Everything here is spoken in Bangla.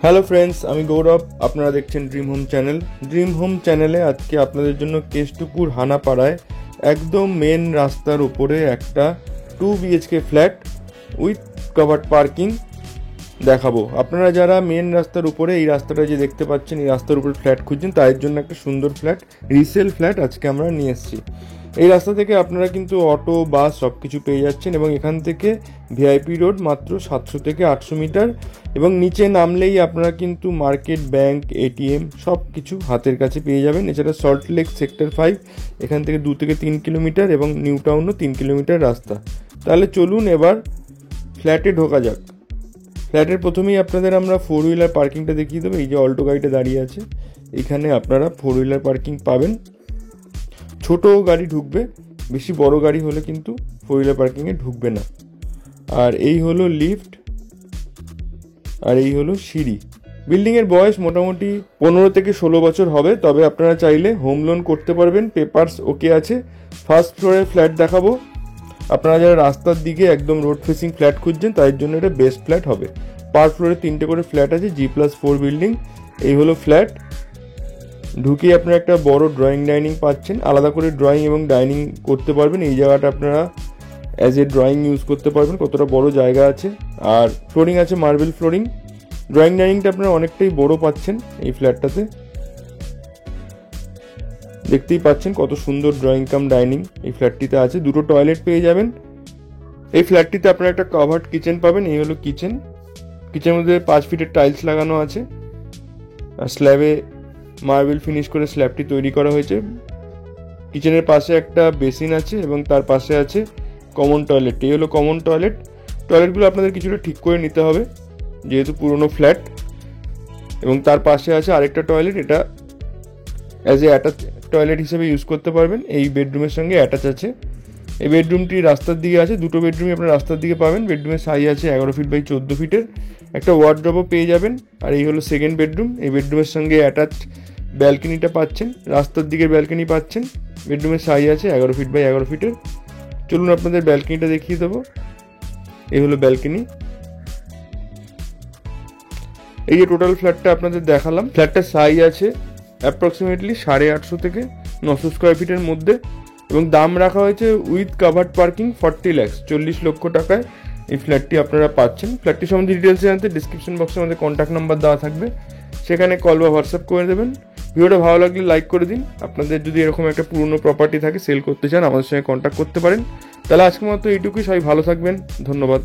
হ্যালো ফ্রেন্ডস, আমি গৌরব। আপনারা দেখছেন dream home channel. Dream home চ্যানেলে আজকে আপনাদের জন্য কেষ্টপুর হানাপাড়ায় একদম মেন রাস্তার উপরে একটা 2 BHK flat with covered parking দেখাবো। আপনারা যারা মেন রাস্তার উপরে এই রাস্তাটা যে দেখতে পাচ্ছেন, এই রাস্তার উপরে ফ্ল্যাট খুঁজছেন, তাদের জন্য একটা সুন্দর ফ্ল্যাট, রিসেল ফ্ল্যাট আজকে আমরা নিয়ে এসেছি। এই রাস্তা থেকে আপনারা কিন্তু অটো, বাস সব কিছু পেয়ে যাচ্ছেন এবং এখান থেকে ভিআইপি রোড মাত্র 700 থেকে 800 মিটার এবং নিচে নামলেই আপনারা কিন্তু মার্কেট, ব্যাংক, এটিএম সব কিছু হাতের কাছে পেয়ে যাবেন। এছাড়া সল্টলেক সেক্টর 5 এখান থেকে 2 থেকে 3 কিলোমিটার এবং নিউ টাউনও 3 কিলোমিটার রাস্তা। তাহলে চলুন এবার ফ্ল্যাটে ঢোকা যাক। ফ্ল্যাটের প্রথমেই আপনাদের আমরা 4 হুইলার পার্কিংটা দেখিয়ে দেবো। এই যে অল্টো গাড়িটা দাঁড়িয়ে আছে, এখানে আপনারা 4 হুইলার পার্কিং পাবেন। ছোট গাড়ি ঢুকবে, বেশি বড় গাড়ি হলে কিন্তু 4 হুইলার পার্কিংয়ে ঢুকবে না। আর এই হলো লিফট, আর এই হলো সিঁড়ি। বিল্ডিংয়ের বয়স মোটামুটি 15 থেকে 16 বছর হবে, তবে আপনারা চাইলে হোম লোন করতে পারবেন, পেপারস ওকে আছে। ফার্স্ট ফ্লোরের ফ্ল্যাট দেখাবো। আপনারা যারা রাস্তার দিকে একদম রোড ফেসিং ফ্ল্যাট খুঁজছেন তাদের জন্য এটা বেস্ট ফ্ল্যাট হবে। পার ফ্লোরে 3টে করে ফ্ল্যাট আছে, G+4 বিল্ডিং। এই হলো ফ্ল্যাট। ঢুকিয়ে আপনারা একটা বড় ড্রয়িং ডাইনিং পাচ্ছেন, আলাদা করে ড্রয়িং এবং ডাইনিং করতে পারবেন। এই জায়গাটা আপনারা অ্যাজ এ ড্রয়িং ইউজ করতে পারবেন, কতটা বড় জায়গা আছে। আর ফ্লোরিং আছে মার্বেল ফ্লোরিং। ড্রয়িং ডাইনিংটা আপনারা অনেকটাই বড় পাচ্ছেন এই ফ্ল্যাটটাতে। দেখতেই পাচ্ছেন কত সুন্দর ড্রয়িং কাম ডাইনিং এই ফ্ল্যাটটিতে আছে। 2টো টয়লেট পেয়ে যাবেন। এই ফ্ল্যাটটিতে আপনারা একটা কভার্ড কিচেন পাবেন। এই হলো কিচেন। কিচেনের মধ্যে 5 ফিটের টাইলস লাগানো আছে আর স্ল্যাবে মার্বেল ফিনিশ করে স্ল্যাবটি তৈরি করা হয়েছে। কিচেনের পাশে একটা বেসিন আছে এবং তার পাশে আছে কমন টয়লেট। এই হলো কমন টয়লেট। টয়লেটগুলো আপনাদের কিছুটা ঠিক করে নিতে হবে যেহেতু পুরনো ফ্ল্যাট। এবং তার পাশে আছে আরেকটা টয়লেট, এটা অ্যাজ এ অ্যাটাচ টয়লেট হিসেবে ইউজ করতে পারবেন। এই বেডরুমের সঙ্গে অ্যাটাচ আছে। এই বেডরুমটি রাস্তার দিকে আছে। 2টো বেডরুমই আপনার রাস্তার দিকে পাবেন। বেডরুমের সাইজ আছে 11 ফিট বাই 14 ফিটের। একটা ওয়ার্ডরোবও পেয়ে যাবেন। আর এই হলো সেকেন্ড বেডরুম। এই বেডরুমের সঙ্গে অ্যাটাচ ব্যালকনিটা পাচ্ছেন, রাস্তার দিকের ব্যালকনি পাচ্ছেন। বেডরুমের সাইজ আছে 11 ফিট বাই 11 ফিটের। চলুন আপনাদের ব্যালকনিটা দেখিয়ে দেবো। এই হলো ব্যালকনি। এই যে টোটাল ফ্ল্যাটটা আপনাদের দেখালাম, ফ্ল্যাটটার সাইজ আছে অ্যাপ্রক্সিমেটলি 850 থেকে 900 স্কোয়ার ফিটের মধ্যে এবং দাম রাখা হয়েছে উইথ কাভার্ড পার্কিং 40 লাখ, 40 লক্ষ টাকায় এই ফ্ল্যাটটি আপনারা পাচ্ছেন। ফ্ল্যাটটি সম্বন্ধে ডিটেলস জানতে ডিসক্রিপশন বক্সে আমাদের কন্ট্যাক্ট নাম্বার দেওয়া থাকবে, সেখানে কল বা হোয়াটসঅ্যাপ করে দেবেন। ভিডিওটা ভালো লাগলে লাইক করে দিন। আপনাদের যদি এরকম একটা পুরনো প্রপার্টি থাকে, সেল করতে চান, আমাদের সঙ্গে কন্ট্যাক্ট করতে পারেন। তাহলে আজকের মতো এইটুকুই। সবাই ভালো থাকবেন। ধন্যবাদ।